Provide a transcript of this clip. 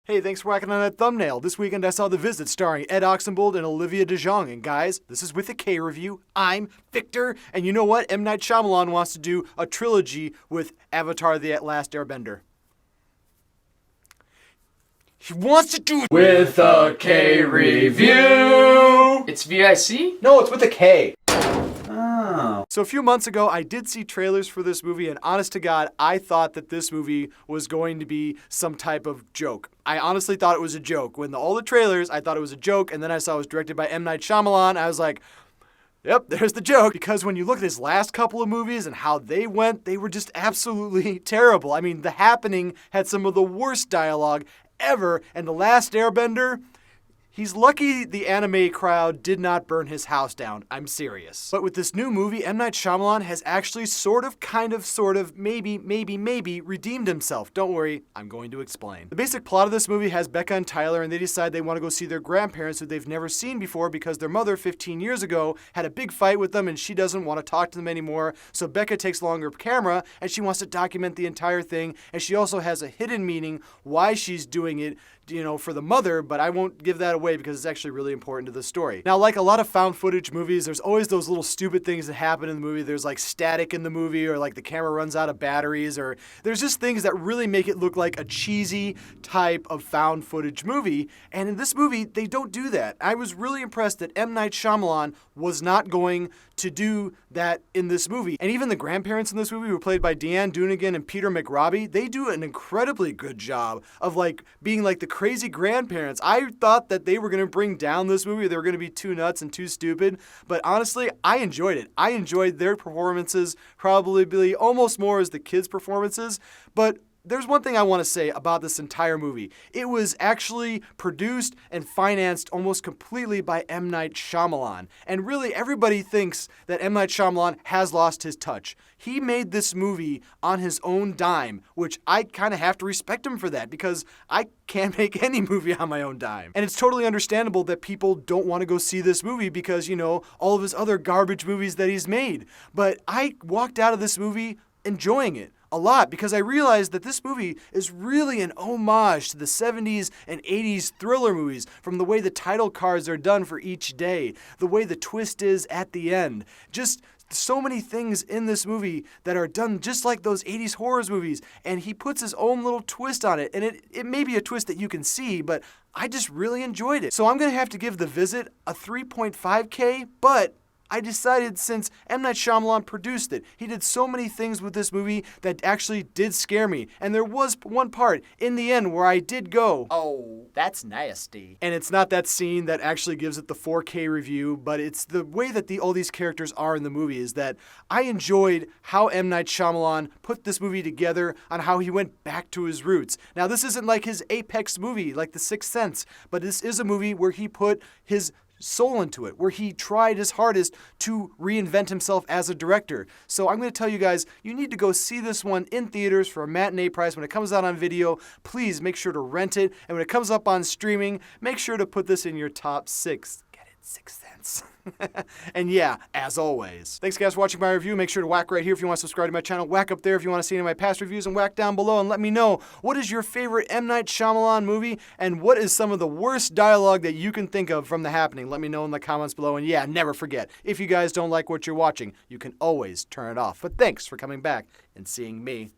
Hey, thanks for whacking on that thumbnail. This weekend I saw The Visit starring Ed Oxenbould and Olivia DeJonge. And guys, this is with a K review. I'm Victor. And you know what? M. Night Shyamalan wants to do a trilogy with Avatar: The Last Airbender. He wants to do it with a K review. It's VIC? No, it's with a K. Oh. So a few months ago, I did see trailers for this movie, and honest to God, I thought that this movie was going to be some type of joke. I honestly thought it was a joke. When all the trailers, I thought it was a joke, and then I saw it was directed by M. Night Shyamalan. I was like, yep, there's the joke. Because when you look at his last couple of movies and how they went, they were just absolutely terrible. I mean, The Happening had some of the worst dialogue ever, and The Last Airbender, he's lucky the anime crowd did not burn his house down. I'm serious. But with this new movie, M. Night Shyamalan has actually sort of, maybe redeemed himself. Don't worry, I'm going to explain. The basic plot of this movie has Becca and Tyler, and they decide they want to go see their grandparents who they've never seen before because their mother 15 years ago had a big fight with them and she doesn't want to talk to them anymore. So Becca takes along her camera and she wants to document the entire thing, and she also has a hidden meaning why she's doing it, for the mother, but I won't give that away because it's actually really important to the story. Now, like a lot of found footage movies, there's always those little stupid things that happen in the movie. There's like static in the movie, or like the camera runs out of batteries, or there's just things that really make it look like a cheesy type of found footage movie. And in this movie, they don't do that. I was really impressed that M. Night Shyamalan was not going to do that in this movie. And even the grandparents in this movie, who were played by Deanne Doonigan and Peter McRobbie, they do an incredibly good job of like being like the crazy grandparents. I thought that they were going to bring down this movie. They were going to be too nuts and too stupid. But honestly, I enjoyed it. I enjoyed their performances probably almost more as the kids' performances. But there's one thing I want to say about this entire movie. It was actually produced and financed almost completely by M. Night Shyamalan. And really, everybody thinks that M. Night Shyamalan has lost his touch. He made this movie on his own dime, which I kind of have to respect him for that because I can't make any movie on my own dime. And it's totally understandable that people don't want to go see this movie because, all of his other garbage movies that he's made. But I walked out of this movie enjoying it a lot because I realized that this movie is really an homage to the 70s and 80s thriller movies, from the way the title cards are done for each day, the way the twist is at the end. Just so many things in this movie that are done just like those 80s horror movies, and he puts his own little twist on it, and it may be a twist that you can see, but I just really enjoyed it. So I'm going to have to give The Visit a 3.5K, but I decided, since M. Night Shyamalan produced it, he did so many things with this movie that actually did scare me. And there was one part in the end where I did go, "Oh, that's nasty." And it's not that scene that actually gives it the 4K review, but it's the way that all these characters are in the movie, is that I enjoyed how M. Night Shyamalan put this movie together, on how he went back to his roots. Now, this isn't like his apex movie, like The Sixth Sense, but this is a movie where he put his soul into it, where he tried his hardest to reinvent himself as a director. So I'm going to tell you guys, you need to go see this one in theaters for a matinee price. When it comes out on video, please make sure to rent it. And when it comes up on streaming, make sure to put this in your top 6. Get it? 6 cents. And yeah, as always, thanks guys for watching my review. Make sure to whack right here if you want to subscribe to my channel. Whack up there if you want to see any of my past reviews, and whack down below and let me know, what is your favorite M. Night Shyamalan movie, and what is some of the worst dialogue that you can think of from The Happening? Let me know in the comments below. And yeah, never forget, if you guys don't like what you're watching, you can always turn it off. But thanks for coming back and seeing me.